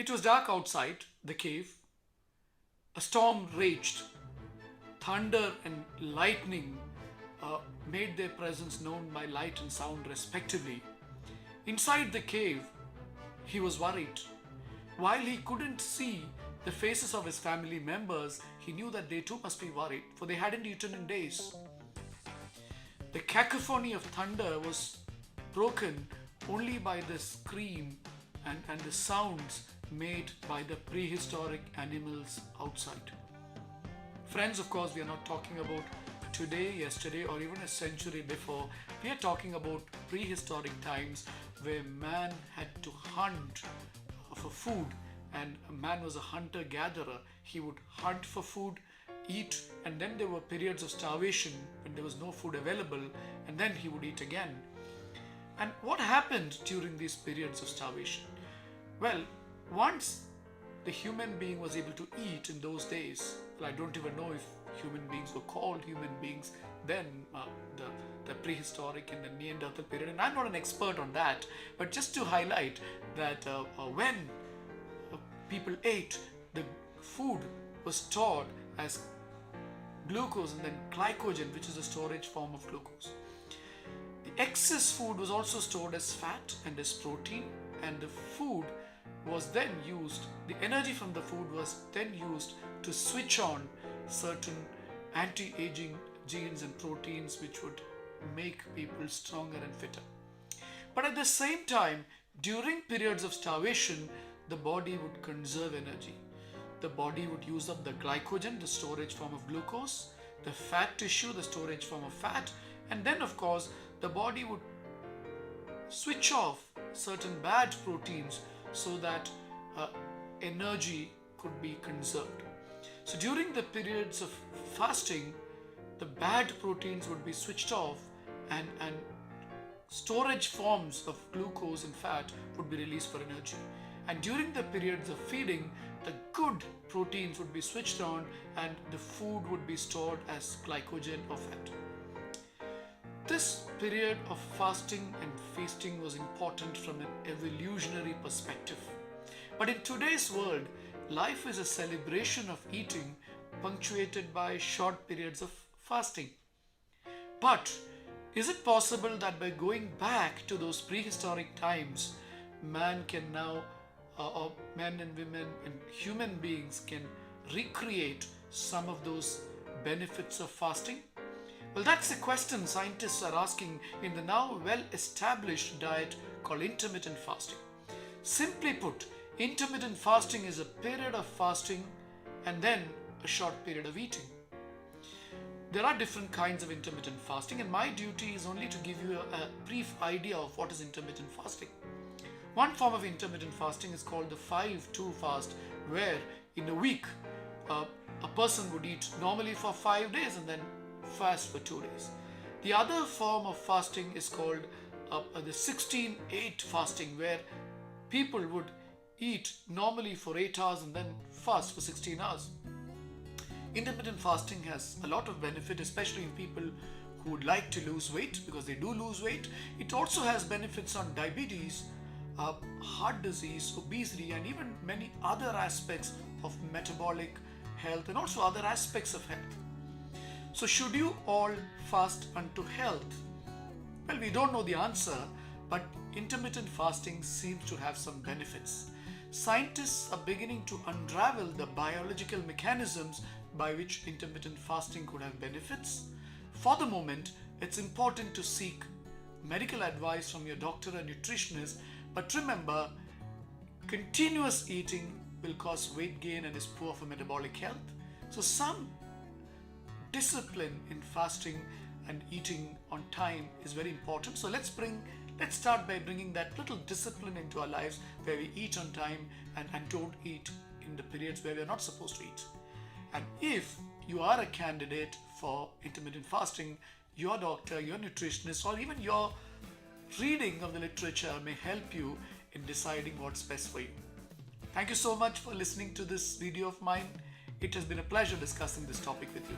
It was dark outside the cave. A storm raged. Thunder and lightning made their presence known by light and sound respectively. Inside the cave, he was worried. While he couldn't see the faces of his family members, he knew that they too must be worried, for they hadn't eaten in days. The cacophony of thunder was broken only by the scream and the sounds made by the prehistoric animals outside. Friends, of course, we are not talking about today, yesterday, or even a century before. We are talking about prehistoric times where man had to hunt for food, and man was a hunter-gatherer. He would hunt for food, eat, and then there were periods of starvation when there was no food available, and then he would eat again. And what happened during these periods of starvation? Well, once the human being was able to eat in those days, well, I don't even know if human beings were called human beings then, the prehistoric and the Neanderthal period, and I'm not an expert on that, but just to highlight that when people ate, the food was stored as glucose and then glycogen, which is a storage form of glucose. The excess food was also stored as fat and as protein, and the food was then used, the energy from the food was then used to switch on certain anti-aging genes and proteins which would make people stronger and fitter. But at the same time, during periods of starvation, the body would conserve energy. The body would use up the glycogen, the storage form of glucose, the fat tissue, the storage form of fat, and then of course the body would switch off certain bad proteins so that energy could be conserved. So during the periods of fasting, the bad proteins would be switched off, and storage forms of glucose and fat would be released for energy. And during the periods of feeding, the good proteins would be switched on and the food would be stored as glycogen or fat. This period of fasting and feasting was important from an evolutionary perspective. But in today's world, life is a celebration of eating punctuated by short periods of fasting. But is it possible that by going back to those prehistoric times, man can now, or men and women and human beings can recreate some of those benefits of fasting? Well, that's a question scientists are asking in the now well-established diet called intermittent fasting. Simply put, intermittent fasting is a period of fasting and then a short period of eating. There are different kinds of intermittent fasting, and my duty is only to give you a brief idea of what is intermittent fasting. One form of intermittent fasting is called the 5-2 fast, where in a week a person would eat normally for 5 days and then fast for 2 days. The other form of fasting is called the 16-8 fasting, where people would eat normally for 8 hours and then fast for 16 hours. Intermittent fasting has a lot of benefit, especially in people who would like to lose weight, because they do lose weight. It also has benefits on diabetes, heart disease, obesity, and even many other aspects of metabolic health and also other aspects of health. So should you all fast unto health? Well, we don't know the answer, but intermittent fasting seems to have some benefits. Scientists are beginning to unravel the biological mechanisms by which intermittent fasting could have benefits. For the moment, it's important to seek medical advice from your doctor and nutritionist, but remember, continuous eating will cause weight gain and is poor for metabolic health. So some discipline in fasting and eating on time is very important. So let's start by bringing that little discipline into our lives, where we eat on time and don't eat in the periods where we are not supposed to eat. And if you are a candidate for intermittent fasting, your doctor, your nutritionist, or even your reading of the literature may help you in deciding what's best for you. Thank you so much for listening to this video of mine. It has been a pleasure discussing this topic with you.